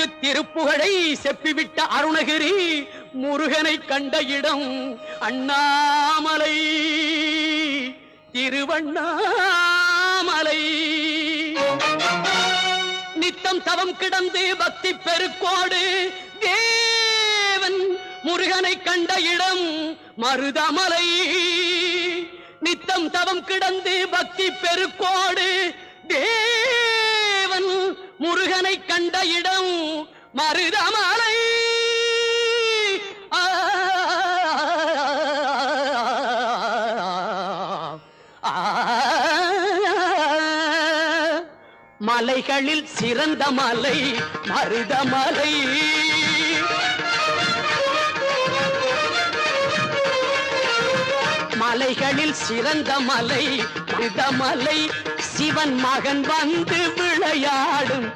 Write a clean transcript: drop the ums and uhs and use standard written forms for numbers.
முத்து திருப்புகழை செப்பிவிட்ட அருணகிரி முருகனை கண்ட இடம் அண்ணாமலை திருவண்ணாமலை. நித்தம் தவம் கிடந்து பக்தி பெருக்கோடு தேவன் முருகனை கண்ட இடம் மருதமலை. நித்தம் தவம் கிடந்து பக்தி பெருக்கோடு தேவன் முருகனை கண்ட இடம் மருதமலை. மலைகளில் சிறந்த மலை மருதமலை. மலைகளில் சிறந்த மலை மருதமலை. சிவன் மகன் வந்து விளையாடும்